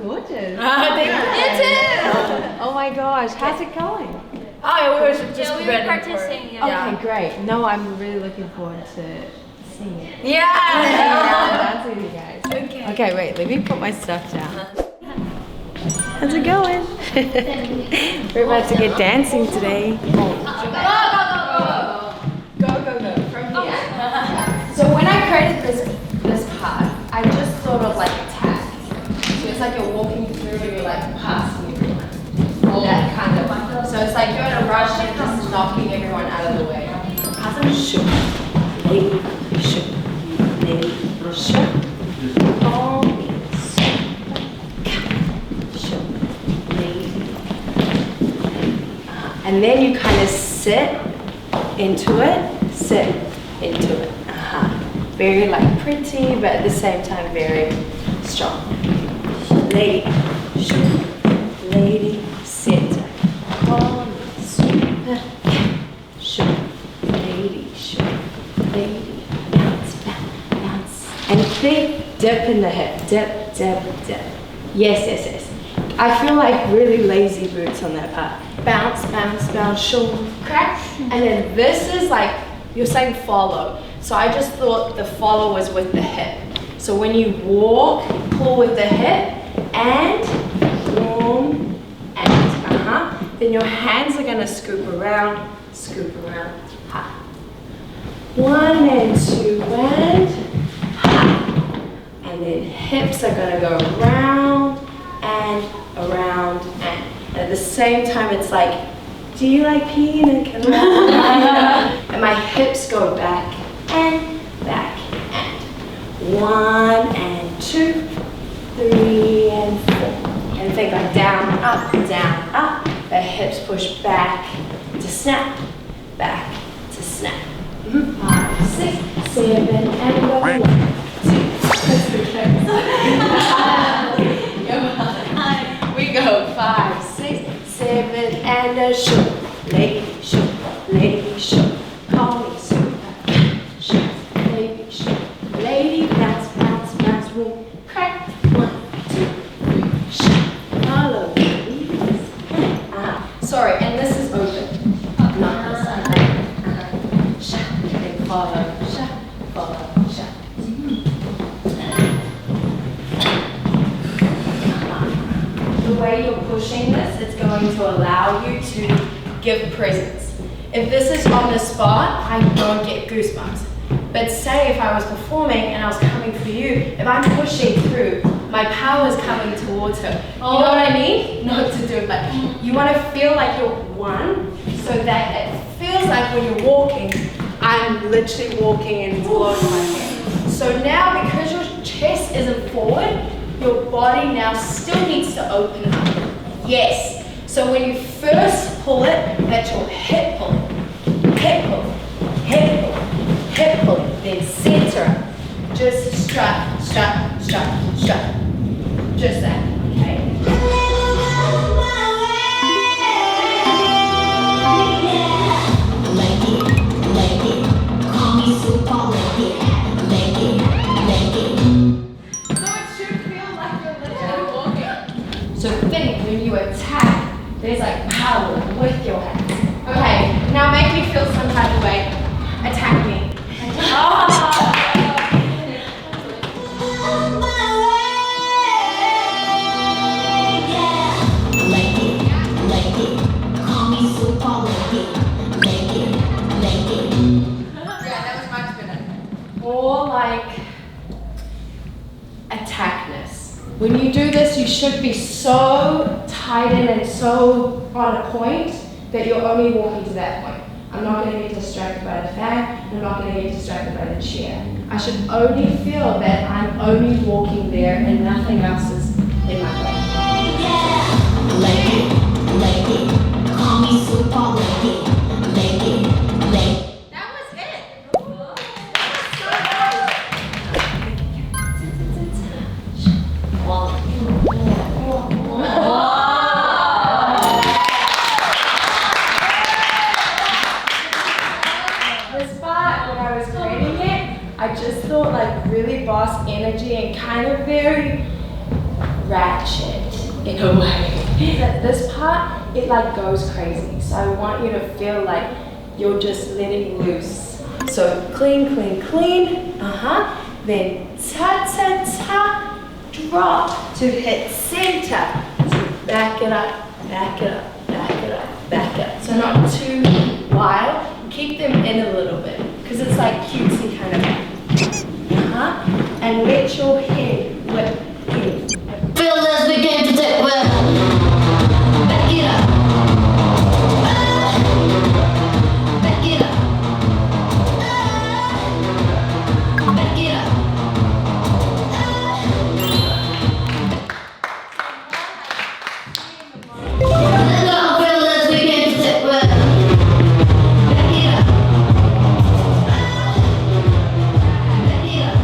gorgeous. Thank you. You too. Oh my gosh, how's it going? Oh, we were just Yeah, we were practicing. Okay, great. No, I'm really looking forward to seeing it. Yeah. Dancing with you guys. Okay, wait, let me put my stuff down. How's it going? We're about to get dancing today. Go. From here. So when I created this part, I just thought of like a tag. So it's like you're walking through and you're like passing everyone. That kind of. So it's like you're in a rush and just knocking everyone out of the way. Shook, lady, shook, lady, shook, shook, lady. And then you kind of sit into it. Very like pretty, but at the same time very strong. Lady, shook, lady, sit. And think, dip in the hip, dip, dip, dip. Yes. I feel like really lazy boots on that part. Bounce, bounce, bounce, shoulder, crack. And then this is like, you're saying follow. So I just thought the follow was with the hip. So when you walk, pull with the hip, and boom, and then your hands are gonna scoop around, ha. 1 and 2 and ha. And then hips are gonna go around and around and at the same time it's like, do you like pina colada? And my hips go back and 1 and 2, 3 and 4. And think like down, up, the hips push back to snap, back to snap. 5, 6, 7, and go 1, 2, 3. We go 5, 6, 7, and a shook, lady, shook, call me super, shook, lady, bounce, bounce, bounce, room, crack, 1, 2, 3, shook, follow me. Sorry, and this is open, not this side. Shook, then follow, shook. The way you're pushing this, it's going to allow you to give presence. If this is on the spot, I don't get goosebumps. But say if I was performing and I was coming for you, if I'm pushing through, my power is coming towards her. You know what I mean? Not to do it, but you want to feel like you're one, so that it feels like when you're walking, I'm literally walking and it's blowing my hair. So now, because your chest isn't forward, your body now still needs to open up. Yes. So when you first pull it, that's your hip pull. Hip pull. Hip pull. Hip pull. Then center up. Just strut, strut, strut, strut. Just that. Okay. So think when you attack, there's like power with your hands. Okay, now make me feel some type of way. Attack me. Yeah, that was much better. Or like attackness. When you do this, you should be so tight in and so on a point that you're only walking to that point. I'm not going to get distracted by the fan. I'm not going to get distracted by the chair. I should only feel that I'm only walking there and nothing else is in my way. Call me super lady. That was it. This part, when I was creating it, I just thought like really boss energy and kind of very ratchet. in a way. This part, it like goes crazy. So I want you to feel like you're just letting loose. So clean, clean, clean. Then ta ta ta, drop to hit center. So back it up, back it up, back it up, back it up. So not too wild. Keep them in a little bit because it's like cutesy kind of. And let your head whip in. Feel this begin to take well. Back it up. Back it up. Back it up. Now feel this begin to take well. Back it up. Back it up.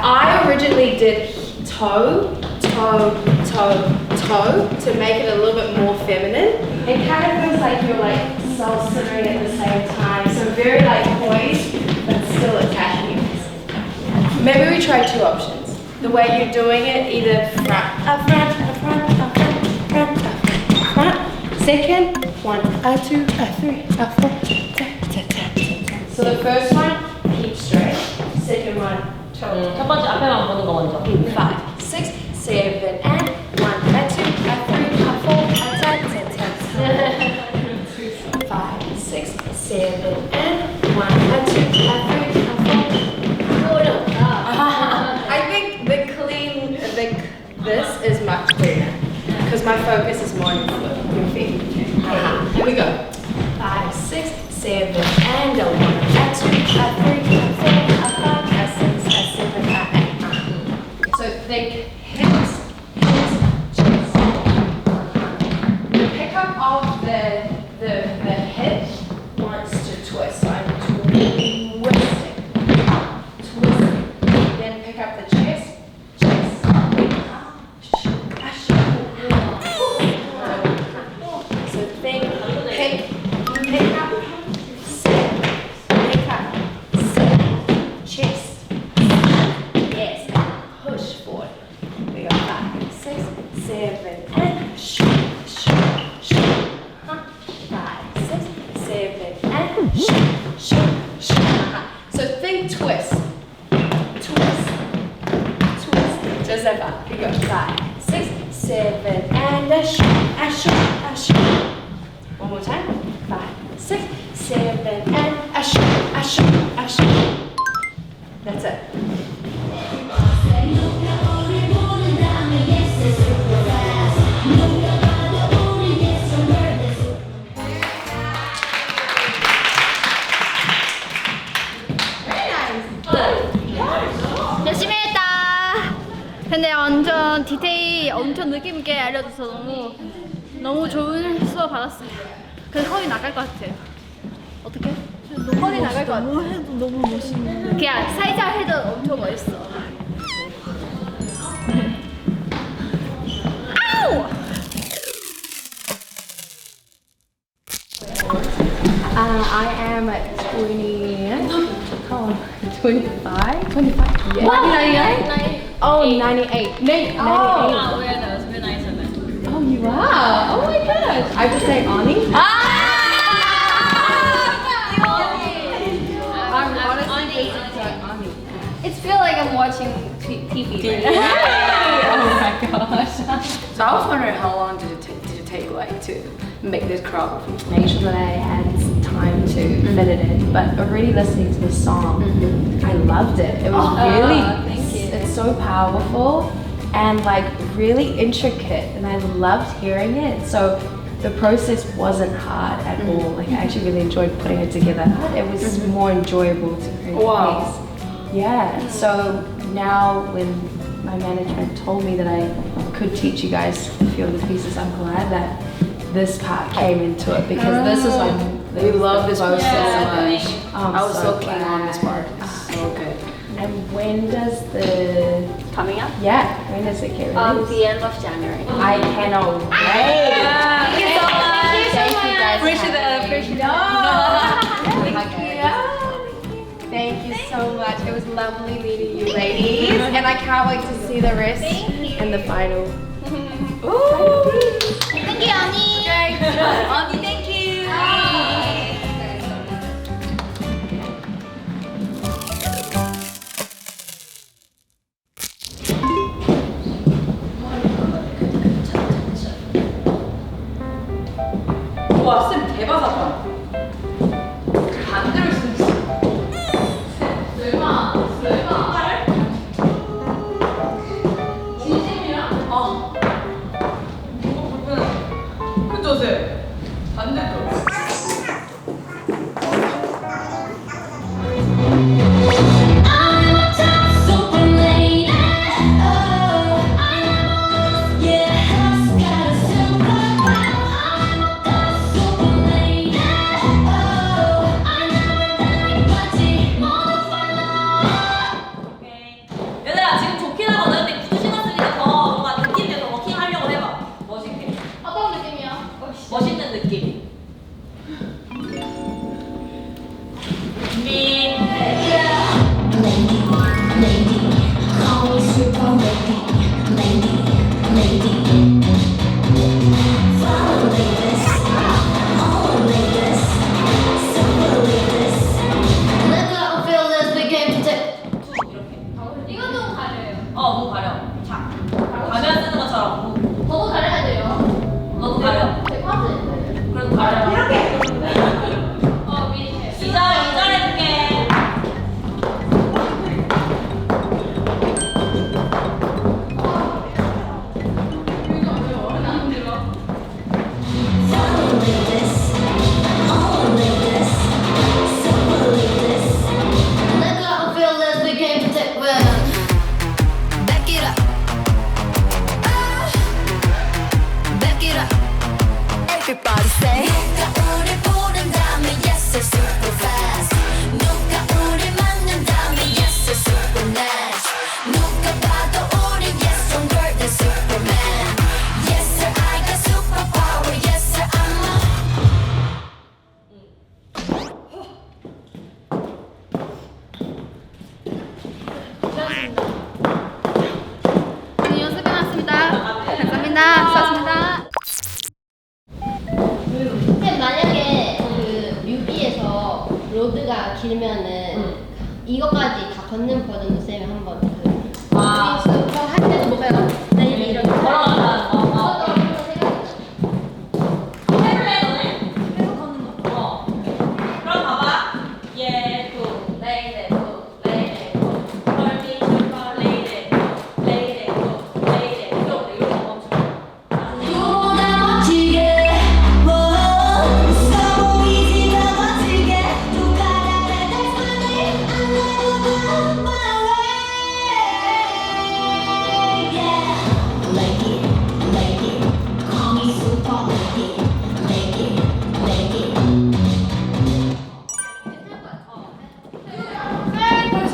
I originally did toe, toe, toe, toe to make it a little bit more feminine. It kind of feels like you're like self-centering at the same time. So very like poised, but still attaching. Maybe we try two options. The way you're doing it, either front, up front, up front, up front, front, up front. Second, 1, 2, 3, 4. So the first one, keep straight. Second one, toe. 첫 번째 앞에만 보는 거 먼저. 5, 6, 7, and 1, 2, 3, 4, 5, 6, 7, and 1, 2, 3, 4. I think the clean, this is much cleaner because my focus is more on your feet. Here we go. 5, 6, 7, and 1, 2, 3, 4, 5, 6, 7, 8. So think hips, chest. The pickup of the hip wants to twist. So I'm twisting, twisting. Then pick up the chest, chest. So think, pick up, sit, pick up, sit, chest. Yes, push forward. We go 5, 6, 7, and shoot, shoot, shoot. 5, 6, 7, and shoot, shoot, shoot. So think twist, twist, twist. Just like that. We go 5, 6, 7, and a shoot, a shoot. One more time. 5, 6, 7, and a shoot, a shoot, a shoot. That's it. 열심히 했다. 근데 완전 디테일 엄청 느낌 있게 알려줘서 너무 좋은 수업 받았어요. 그래서 허리 나갈 것 같아요. 어떻게? 허리 나갈 것 같아. 너무 멋있네. 그냥 살짝 해도 엄청 멋있어. 아우! I am 25? 25? Yeah. What? 99? Oh, 98. 98. 아, we're those. We're 97. Oh, you are? Oh my gosh. I just say Ani. I'm honestly just like Ani. It's feel like I'm watching TV right now. Oh my gosh. So I was wondering how long did it take like to make this crop? Make sure that I had time to fit it in. But already listening to the song, I loved it. It was really, thank you. it's so powerful and like really intricate, and I loved hearing it. So the process wasn't hard at all. Like I actually really enjoyed putting it together. It was more enjoyable to create a piece. Yeah. So now when my management told me that I could teach you guys a few of the pieces, I'm glad that this part came into it because this is like We love this process so Yeah. much. I was so keen on this part. It's so good. And when does the Coming up? yeah? When does it get released? The end of January. I cannot wait. Thank you so much. Thank you guys. Appreciate it. Thank you so much. It was lovely meeting you, ladies, and I can't wait to see the rest in the final. Ooh. Thank you, 언니. 언니, thank you. 와, 쌤 대박이다. 반대로 쓰는 그쵸, 쌤? 반대로. 얘들아, 지금 좋긴 하거든. 근데 구두 신었으니까 더 뭔가 느낌 내서 워킹 하려고 해봐. 멋있게. 어떤 느낌이야? 멋있는 느낌. 준비. 이건 너무 가려요. 눈 가려. 자, 가면 쓰는 것처럼. 너무 가려야 돼요. 너도 가려. 제 파트인데. 그래도 가려. 이렇게. 미리 해요. 2절 해줄게. Everybody say 누가 우리 부른다면 yes we're super fast 누가 우리 만난다면 yes we're super nice 누가 봐도 우린 yes stronger than Superman Yes sir I got superpower Yes sir I'm a 언니 연습해 놨습니다. 감사합니다. 수고하셨습니다. 쌤 만약에 그 뮤비에서 로드가 길면은 이거까지 다 걷는 버전도 쌤이 한번 그 아. 그거 할 때도 뭐 해요? 네 이렇게 걸어간다. 그것도 한번 생각해보자. 해볼래, 너네? 계속 걷는 거. 그럼 봐봐. 예, 또, 레이데, 또, 레이데, 또. 헐미, 슈퍼, 레이데, 또, 레이데, 또, 레이데, 또. 이렇게 멈춰. 보다 멋지게 서 보이지가 멋지게 누가 나를 날 뿐이 I'm never on my way Yeah Lady, lady Call me super lady Lady, lady 신발 먼저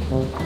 갈아입고.